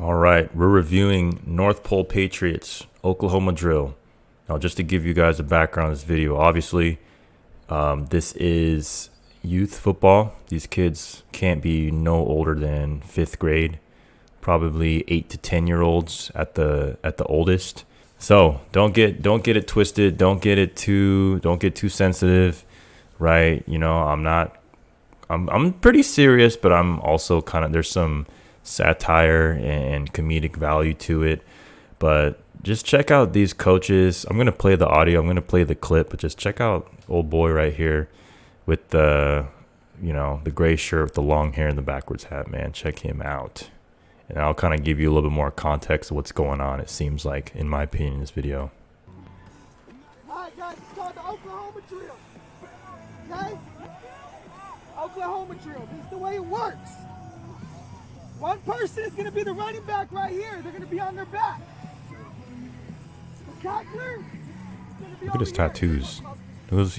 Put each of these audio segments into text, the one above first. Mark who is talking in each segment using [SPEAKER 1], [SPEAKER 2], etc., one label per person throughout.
[SPEAKER 1] All right, we're reviewing North Pole Patriots Oklahoma drill. Now, just to give you guys a background on this video, obviously, this is youth football. These kids can't be no older than fifth grade, probably 8 to 10-year-olds at the oldest. So don't get it twisted. Don't get too sensitive, right? You know, I'm pretty serious, but I'm also there's some satire and comedic value to it. But just check out these coaches. I'm gonna play the audio. I'm gonna play the clip, but just check out old boy right here with the gray shirt with the long hair and the backwards hat. Man, check him out. And I'll kind of give you a little bit more context of what's going on, it seems like, in my opinion, in this video.
[SPEAKER 2] All right, guys, it's called the Oklahoma drill. Okay? Oklahoma drill. This is the way it works. One person is going to be the running back right here. They're going to be on their back. The tackler is going to be
[SPEAKER 1] Look at his
[SPEAKER 2] over here.
[SPEAKER 1] tattoos.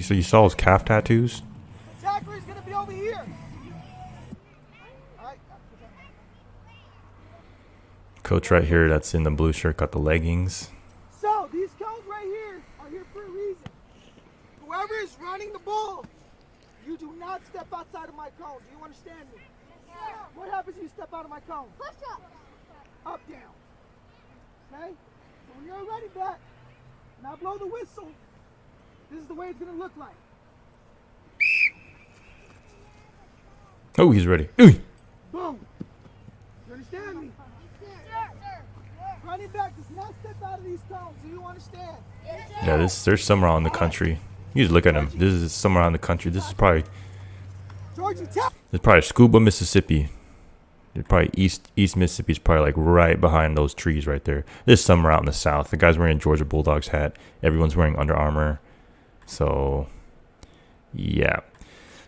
[SPEAKER 1] So you saw his calf tattoos?
[SPEAKER 2] The tackler is going to be over here. All right.
[SPEAKER 1] Coach right here that's in the blue shirt got the leggings.
[SPEAKER 2] So, these cones right here are here for a reason. Whoever is running the ball, you do not step outside of my cone. Do you understand me? What happens if you step out of my cone?
[SPEAKER 3] Push up.
[SPEAKER 2] Up, down. Okay? So when you're a running back, and I blow the whistle, this is the way it's going to look like.
[SPEAKER 1] Oh, he's ready. Ooh.
[SPEAKER 2] Boom. You understand me? Running back does not step out of these cones. Do you understand?
[SPEAKER 1] Yeah, there's somewhere out in the country. You just look at him. This is somewhere out in the country. This is probably
[SPEAKER 2] Georgia Tech.
[SPEAKER 1] Scuba, Mississippi. Probably East Mississippi is probably like right behind those trees right there. This is somewhere out in the South. The guy's wearing a Georgia Bulldogs hat. Everyone's wearing Under Armour. So, yeah.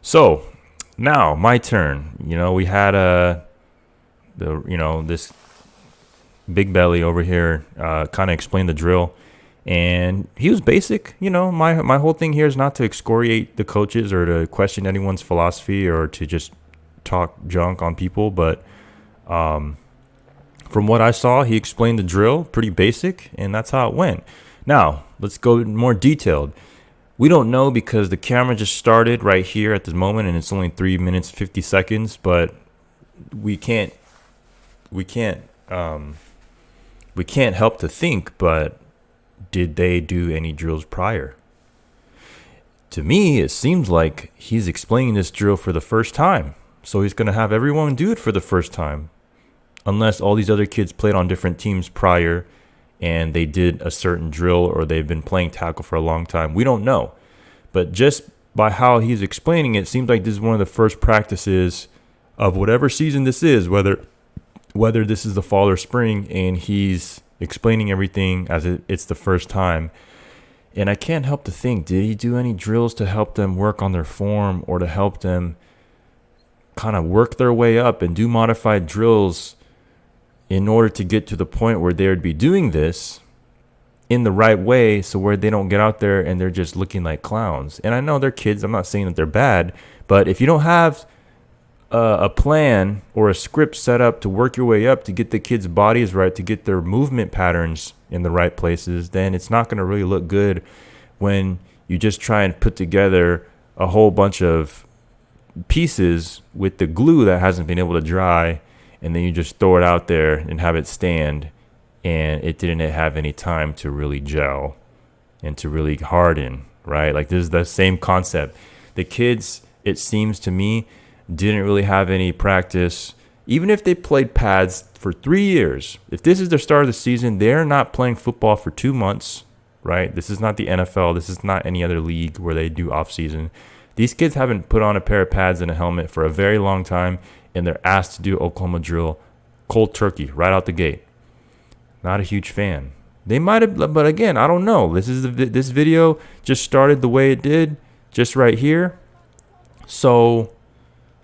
[SPEAKER 1] So, now my turn. You know, we had this Big Belly over here kind of explained the drill. And he was basic. You know, my whole thing here is not to excoriate the coaches or to question anyone's philosophy or to just talk junk on people. But from what I saw, he explained the drill pretty basic, and that's how it went. Now, let's go more detailed. We don't know because the camera just started right here at this moment, and it's only 3 minutes, 50 seconds. But we can't help to think, but did they do any drills prior? To me, it seems like he's explaining this drill for the first time. So he's going to have everyone do it for the first time. Unless all these other kids played on different teams prior and they did a certain drill or they've been playing tackle for a long time. We don't know. But just by how he's explaining it, it seems like this is one of the first practices of whatever season this is, whether this is the fall or spring, and he's explaining everything as it's the first time. And I can't help to think, did he do any drills to help them work on their form or to help them kind of work their way up and do modified drills in order to get to the point where they would be doing this in the right way, so where they don't get out there and they're just looking like clowns? And I know they're kids. I'm not saying that they're bad, but if you don't have a plan or a script set up to work your way up to get the kids' bodies right, to get their movement patterns in the right places, then it's not going to really look good when you just try and put together a whole bunch of pieces with the glue that hasn't been able to dry, and then you just throw it out there and have it stand, and it didn't have any time to really gel and to really harden, right? Like, this is the same concept. The kids, it seems to me, didn't really have any practice. Even if they played pads for 3 years, if this is the start of the season, they're not playing football for 2 months, right? This is not the NFL. This is not any other league where they do off season. These kids haven't put on a pair of pads and a helmet for a very long time, and they're asked to do Oklahoma drill cold turkey right out the gate. Not a huge fan. They might have, but again, I don't know. This video just started the way it did, just right here. So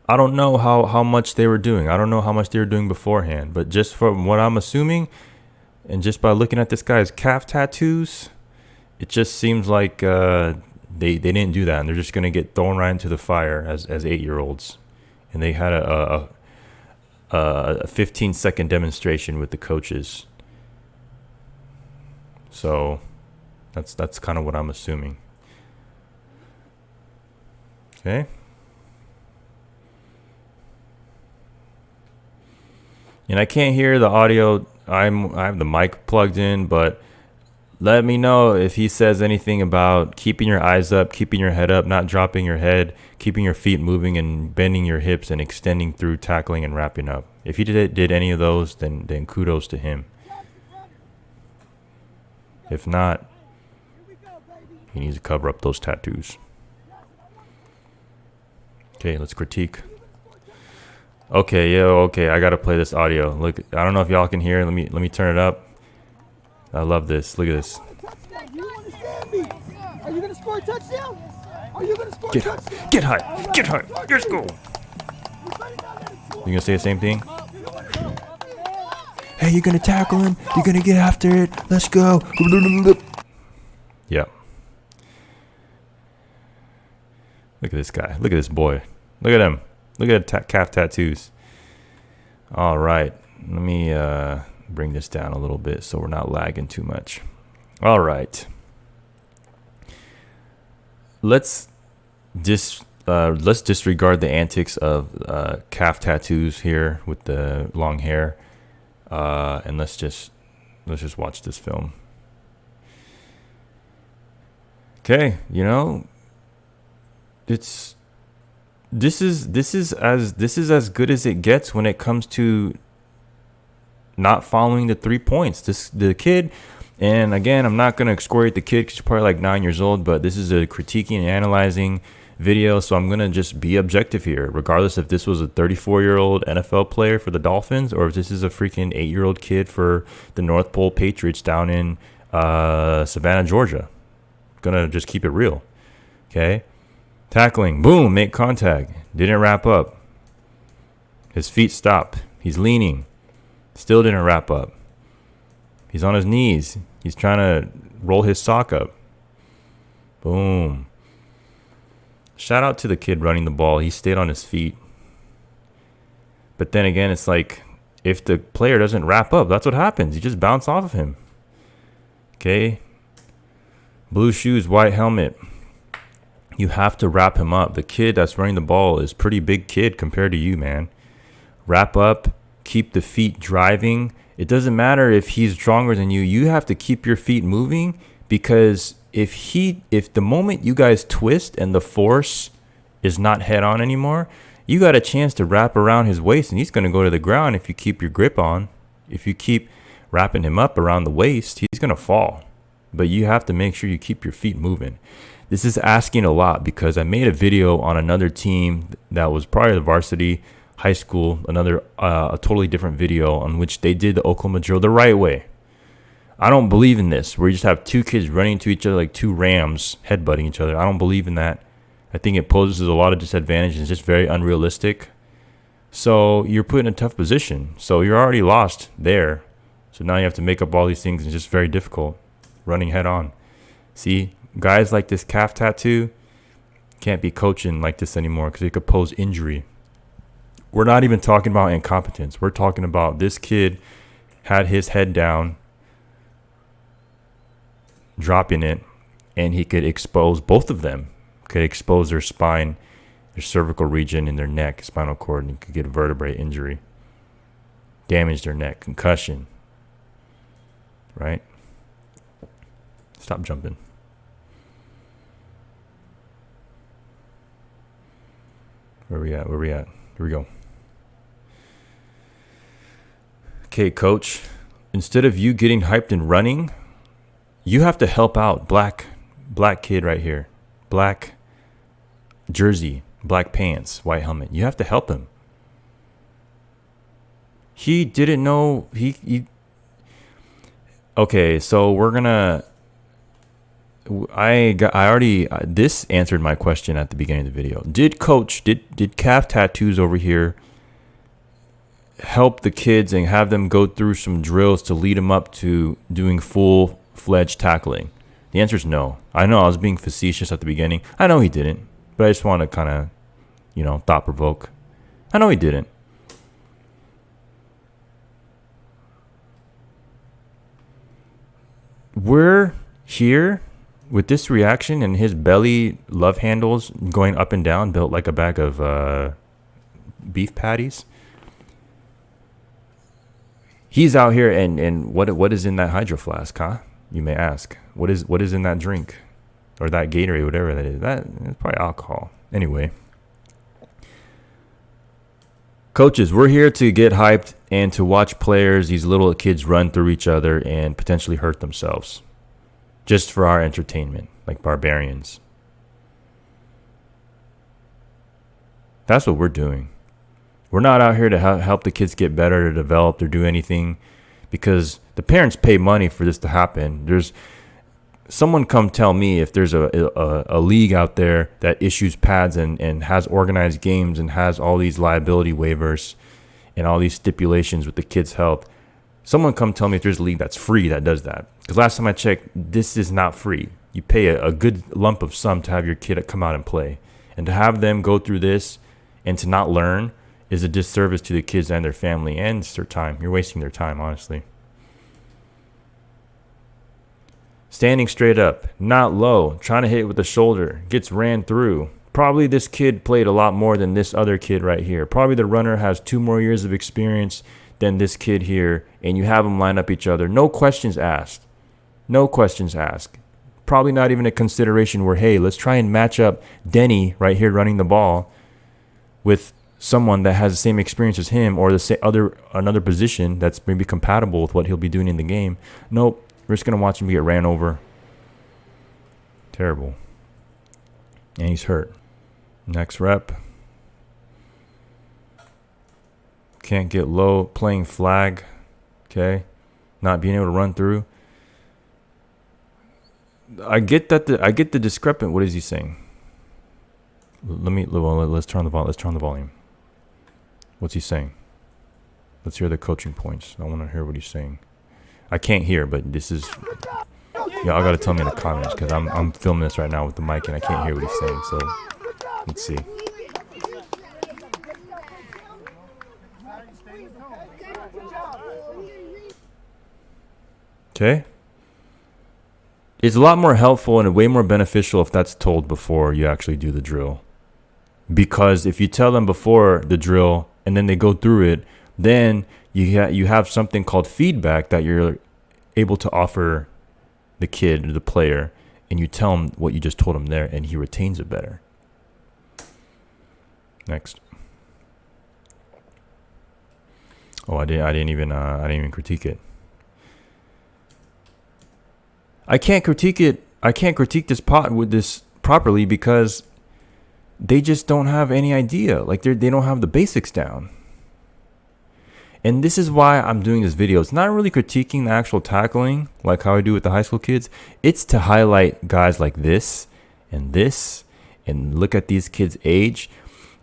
[SPEAKER 1] I don't know how much they were doing. I don't know how much they were doing beforehand. But just from what I'm assuming, and just by looking at this guy's calf tattoos, it just seems like they didn't do that, and they're just going to get thrown right into the fire as 8-year-olds. And they had a 15-second demonstration with the coaches. So that's kind of what I'm assuming. Okay. And I can't hear the audio. I have the mic plugged in, but let me know if he says anything about keeping your eyes up, keeping your head up, not dropping your head, keeping your feet moving and bending your hips and extending through tackling and wrapping up. If he did any of those, then kudos to him. If not, he needs to cover up those tattoos. Okay, let's critique. Okay, I gotta play this audio. Look, I don't know if y'all can hear. Let me turn it up. I love this. Look at this.
[SPEAKER 2] You understand me? Are you gonna score a touchdown? Are you gonna score a touchdown?
[SPEAKER 1] Get high. Get high. Let's go. You gonna say the same thing? Hey, you're gonna tackle him. You're gonna get after it. Let's go. Yeah. Look at this guy. Look at this boy. Look at him. Look at the calf tattoos. All right. Let me bring this down a little bit so we're not lagging too much. All right. Let's disregard the antics of calf tattoos here with the long hair, and let's just watch this film. Okay, this is as good as it gets when it comes to not following the 3 points. The kid, and again, I'm not going to excoriate the kid because he's probably like 9 years old, but this is a critiquing and analyzing video, so I'm going to just be objective here, regardless if this was a 34-year-old NFL player for the Dolphins or if this is a freaking 8-year-old kid for the North Pole Patriots down in Savannah, Georgia. Gonna just keep it real. Okay. Tackling, boom, make contact. Didn't wrap up. His feet stopped. He's leaning. Still didn't wrap up. He's on his knees. He's trying to roll his sock up. Boom. Shout out to the kid running the ball. He stayed on his feet. But then again, it's like if the player doesn't wrap up, that's what happens. You just bounce off of him. Okay. Blue shoes, white helmet. You have to wrap him up. The kid that's running the ball is pretty big kid compared to you, man. Wrap up, keep the feet driving. It doesn't matter if he's stronger than you. You have to keep your feet moving because if the moment you guys twist and the force is not head on anymore, you got a chance to wrap around his waist and he's going to go to the ground if you keep your grip on. If you keep wrapping him up around the waist, he's going to fall. But you have to make sure you keep your feet moving. This is asking a lot because I made a video on another team that was prior to varsity high school, a totally different video on which they did the Oklahoma drill the right way. I don't believe in this where you just have two kids running into each other like two rams headbutting each other. I don't believe in that. I think it poses a lot of disadvantages. It's just very unrealistic. So you're put in a tough position. So you're already lost there. So now you have to make up all these things. It's just very difficult running head on. See? Guys like this calf tattoo can't be coaching like this anymore because it could pose injury. We're not even talking about incompetence. We're talking about this kid had his head down, dropping it, and he could expose both of them. Could expose their spine, their cervical region, and their neck, spinal cord, and could get a vertebrae injury. Damage their neck, concussion. Right? Stop jumping. Where we at? Here we go. Okay, coach. Instead of you getting hyped and running, you have to help out black kid right here. Black jersey, black pants, white helmet. You have to help him. He didn't know he Okay, so we're gonna this answered my question at the beginning of the video. Did calf tattoos over here help the kids and have them go through some drills to lead them up to doing full-fledged tackling? The answer is no. I know I was being facetious at the beginning. I know he didn't, but I just want to kind of, thought provoke. I know he didn't. we're here with this reaction and his belly love handles going up and down, built like a bag of beef patties. He's out here, and what is in that hydro flask, huh? You may ask. What is in that drink, or that Gatorade, whatever that is? That it's probably alcohol. Anyway, coaches, we're here to get hyped and to watch players, these little kids, run through each other and potentially hurt themselves, just for our entertainment, like barbarians. That's what we're doing. We're not out here to help the kids get better, to develop, or do anything, because the parents pay money for this to happen. There's someone come tell me if there's a league out there that issues pads and has organized games and has all these liability waivers and all these stipulations with the kids' health. Someone come tell me if there's a league that's free that does that. Because last time I checked, this is not free. You pay a good lump of sum to have your kid come out and play. And to have them go through this and to not learn is a disservice to the kids and their family, and it's their time. You're wasting their time, honestly. Standing straight up, not low, trying to hit it with the shoulder, gets ran through. Probably this kid played a lot more than this other kid right here. Probably the runner has 2 more years of experience than this kid here, and you have them line up each other. No questions asked. No questions asked. Probably not even a consideration where, hey, let's try and match up Denny right here running the ball with someone that has the same experience as him, or another position that's maybe compatible with what he'll be doing in the game. Nope, we're just gonna watch him get ran over. Terrible. And he's hurt. Next rep. Can't get low, playing flag. Okay, not being able to run through. I get the discrepant. What is he saying? Let's turn the volume. What's he saying? Let's hear the coaching points. I want to hear what he's saying. I can't hear, but this is... Y'all got to tell me in the comments, because I'm filming this right now with the mic and I can't hear what he's saying. So, let's see. Okay. It's a lot more helpful and way more beneficial if that's told before you actually do the drill. Because if you tell them before the drill and then they go through it, then you have something called feedback that you're able to offer the kid or the player, and you tell him what you just told him there, and he retains it better. Next. Oh, I didn't even critique it. I can't critique it. I can't critique this properly because they just don't have any idea. Like they don't have the basics down. And this is why I'm doing this video. It's not really critiquing the actual tackling like how I do with the high school kids. It's to highlight guys like this and look at these kids' age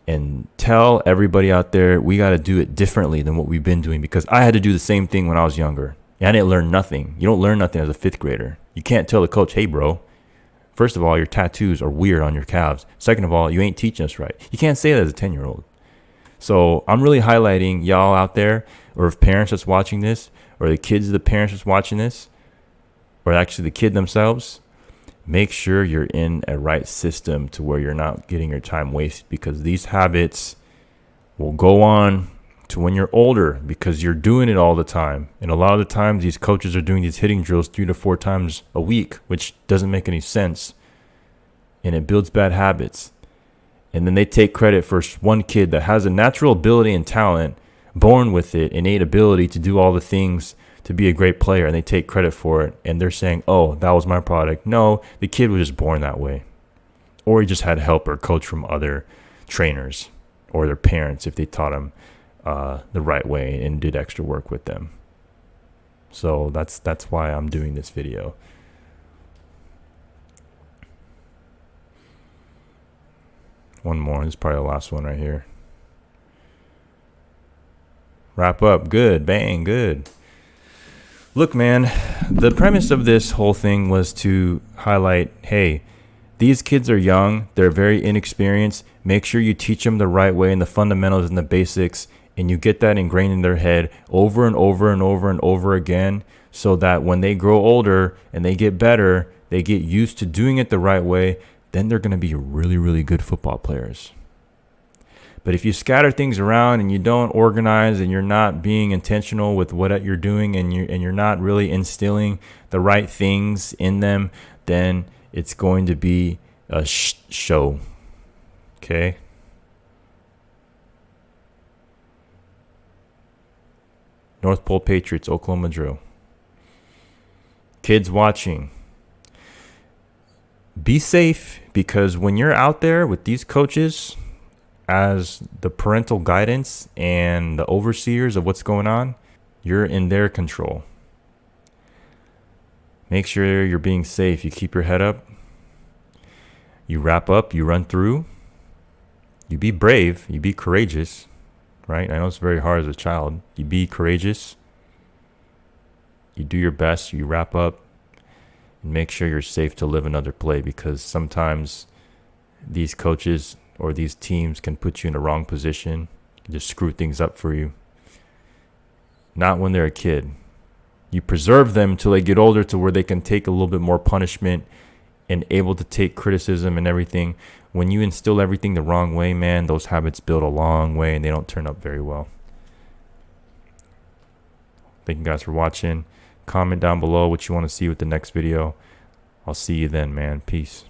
[SPEAKER 1] and tell everybody out there we got to do it differently than what we've been doing, because I had to do the same thing when I was younger. And I didn't learn nothing. You don't learn nothing as a 5th grader. You can't tell the coach, hey, bro, first of all, your tattoos are weird on your calves. Second of all, you ain't teaching us right. You can't say that as a 10-year-old. So I'm really highlighting y'all out there, or if parents that's watching this, or the kids of the parents that's watching this, or actually the kid themselves, make sure you're in a right system to where you're not getting your time wasted, because these habits will go on to when you're older because you're doing it all the time. And a lot of the times these coaches are doing these hitting drills 3 to 4 times a week, which doesn't make any sense. And it builds bad habits. And then they take credit for one kid that has a natural ability and talent, born with it, innate ability to do all the things to be a great player, and they take credit for it. And they're saying, oh, that was my product. No, the kid was just born that way. Or he just had help or coach from other trainers or their parents if they taught him the right way and did extra work with them. So that's why I'm doing this video. One more. This is probably the last one right here. Wrap up. Good. Bang. Good. Look, man, the premise of this whole thing was to highlight, hey, these kids are young. They're very inexperienced. Make sure you teach them the right way and the fundamentals and the basics, And you get that ingrained in their head over and over and over and over again, so that when they grow older and they get better, they get used to doing it the right way, then they're going to be really, really good football players. But if you scatter things around and you don't organize and you're not being intentional with what you're doing, and you're not really instilling the right things in them, then it's going to be a show. Okay? North Pole Patriots, Oklahoma drill. Kids watching, be safe, because when you're out there with these coaches as the parental guidance and the overseers of what's going on, you're in their control. Make sure you're being safe. You keep your head up. You wrap up. You run through. You be brave. You be courageous. Right? I know it's very hard as a child. You be courageous. You do your best. You wrap up. And make sure you're safe to live another play, because sometimes these coaches or these teams can put you in the wrong position, just screw things up for you. Not when they're a kid. You preserve them till they get older, to where they can take a little bit more punishment and able to take criticism and everything. When you instill everything the wrong way, man, those habits build a long way and they don't turn up very well. Thank you guys for watching. Comment down below what you want to see with the next video. I'll see you then, man. Peace.